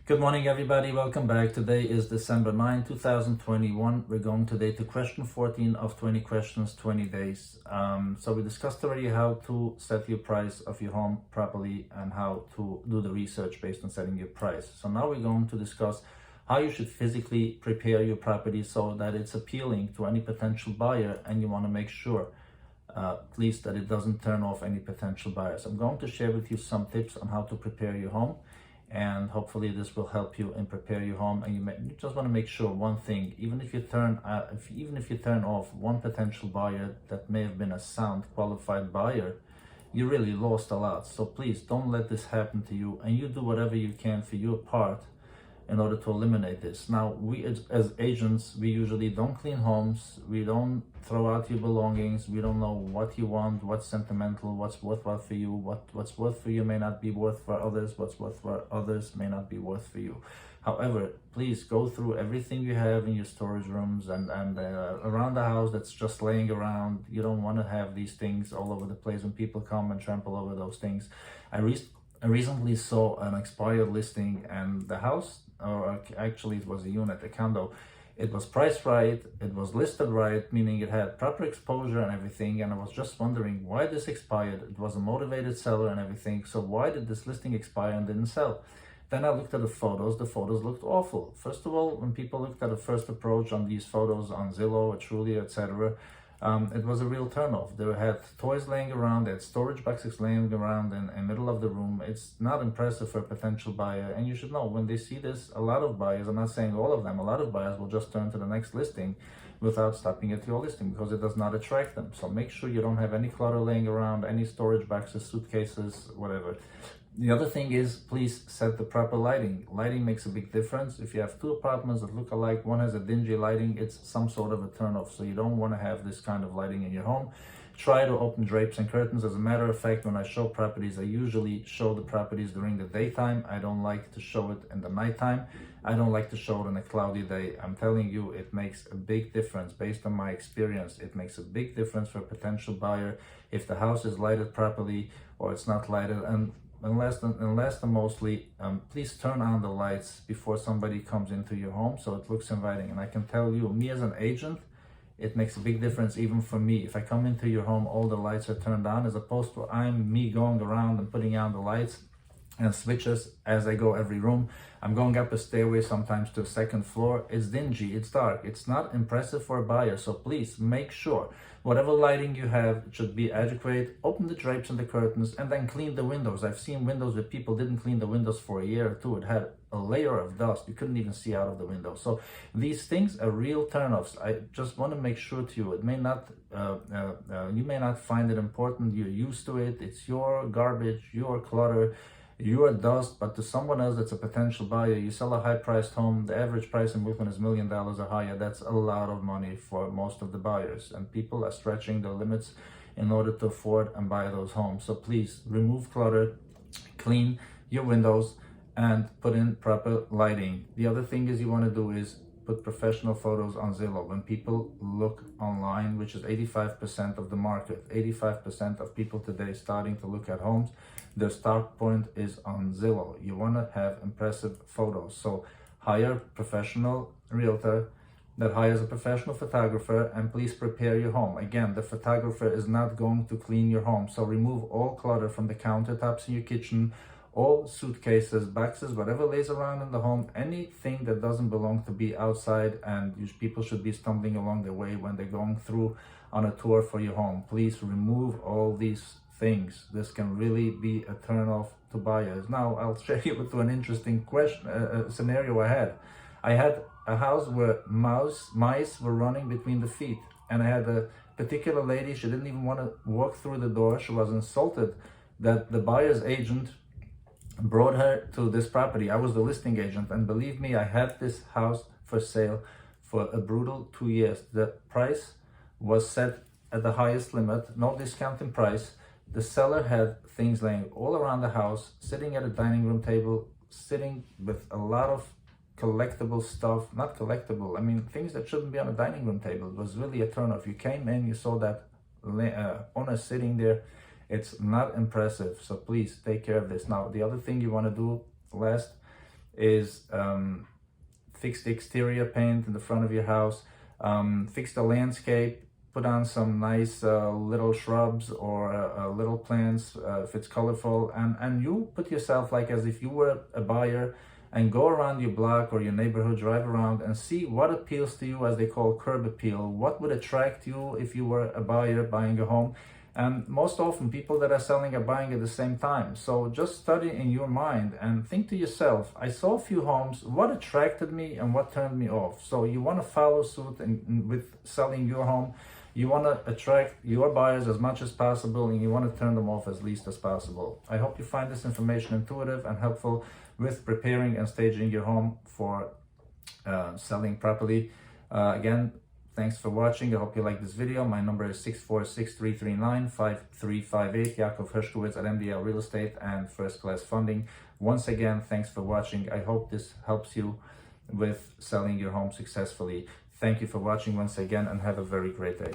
Good morning, everybody. Welcome back. Today is December 9, 2021. We're going today to question 14 of 20 questions, 20 days. So we discussed already how to set your price of your home properly and how to do the research based on setting your price. So now we're going to discuss how you should physically prepare your property so that it's appealing to any potential buyer, and you want to make sure at least that it doesn't turn off any potential buyers. I'm going to share with you some tips on how to prepare your home, and hopefully this will help you in prepare your home. And you just want to make sure one thing: even if you turn off one potential buyer that may have been a sound qualified buyer, you really lost a lot. So please don't let this happen to you, and you do whatever you can for your part in order to eliminate this. Now, we as agents, we usually don't clean homes, we don't throw out your belongings, we don't know what you want, what's sentimental, what's worthwhile for you, what's worth for you may not be worth for others, what's worth for others may not be worth for you. However, please go through everything you have in your storage rooms and around the house that's just laying around. You don't want to have these things all over the place when people come and trample over those things. I recently saw an expired listing, and the house, or actually it was a unit, a condo, it was priced right, it was listed right, meaning it had proper exposure and everything, and I was just wondering why this expired. It was a motivated seller and everything, so why did this listing expire and didn't sell? Then I looked at the photos looked awful. First of all, when people looked at a first approach on these photos on Zillow or Trulia, etc., it was a real turnoff. They had toys laying around, they had storage boxes laying around in the middle of the room. It's not impressive for a potential buyer, and you should know when they see this, a lot of buyers, I'm not saying all of them, a lot of buyers will just turn to the next listing without stopping at your listing because it does not attract them. So make sure you don't have any clutter laying around, any storage boxes, suitcases, whatever. The other thing is, please set the proper lighting. Lighting makes a big difference. If you have two apartments that look alike, one has a dingy lighting, it's some sort of a turnoff. So you don't want to have this kind of lighting in your home. Try to open drapes and curtains. As a matter of fact, when I show properties, I usually show the properties during the daytime. I don't like to show it in the nighttime. I don't like to show it on a cloudy day. I'm telling you, it makes a big difference. Based on my experience, it makes a big difference for a potential buyer if the house is lighted properly or it's not lighted. And last and mostly, please turn on the lights before somebody comes into your home so it looks inviting. And I can tell you, me as an agent, it makes a big difference even for me. If I come into your home, all the lights are turned on, as opposed to me going around and putting on the lights and switches as I go every room. I'm going up a stairway sometimes to a second floor. It's dingy, it's dark, it's not impressive for a buyer. So please make sure whatever lighting you have, it should be adequate. Open the drapes and the curtains, and then clean the windows. I've seen windows where people didn't clean the windows for a year or two. It had a layer of dust. You couldn't even see out of the window. So these things are real turnoffs. I just want to make sure to you, it may not, you may not find it important. You're used to it. It's your garbage, your clutter, your dust, but to someone else that's a potential buyer, you sell a high-priced home, the average price in Brooklyn is $1 million or higher. That's a lot of money for most of the buyers, and people are stretching their limits in order to afford and buy those homes. So please remove clutter, clean your windows, and put in proper lighting. The other thing is you want to do is put professional photos on Zillow. When people look online, which is 85% of the market, 85% of people today starting to look at homes, their start point is on Zillow. You want to have impressive photos. So hire a professional realtor that hires a professional photographer, and please prepare your home. Again, the photographer is not going to clean your home. So remove all clutter from the countertops in your kitchen, all suitcases, boxes, whatever lays around in the home, anything that doesn't belong to be outside, and people should be stumbling along the way when they're going through on a tour for your home. Please remove all these things. This can really be a turnoff to buyers. Now, I'll share you with an interesting scenario I had. I had a house where mice were running between the feet, and I had a particular lady, she didn't even want to walk through the door. She was insulted that the buyer's agent brought her to this property. I was the listing agent, and believe me, I had this house for sale for a brutal 2 years. The price was set at the highest limit, no discounting price. The seller had things laying all around the house, sitting at a dining room table, sitting with a lot of collectible stuff, not collectible, I mean things that shouldn't be on a dining room table. It was really a turn off. You came in, you saw that owner sitting there. It's not impressive. So please take care of this. Now, the other thing you want to do last is fix the exterior paint in the front of your house, fix the landscape, put on some nice little shrubs or little plants if it's colorful, and you put yourself like as if you were a buyer, and go around your block or your neighborhood, drive around and see what appeals to you, as they call curb appeal. What would attract you if you were a buyer buying a home? And most often people that are selling are buying at the same time. So just study in your mind and think to yourself, I saw a few homes, what attracted me and what turned me off? So you want to follow suit with selling your home. You want to attract your buyers as much as possible, and you want to turn them off as least as possible. I hope you find this information intuitive and helpful with preparing and staging your home for selling properly. Again, thanks for watching. I hope you like this video. My number is 646-339-5358. Yaakov Hershkowitz at MDL Real Estate and First Class Funding. Once again, thanks for watching. I hope this helps you with selling your home successfully. Thank you for watching once again, and have a very great day.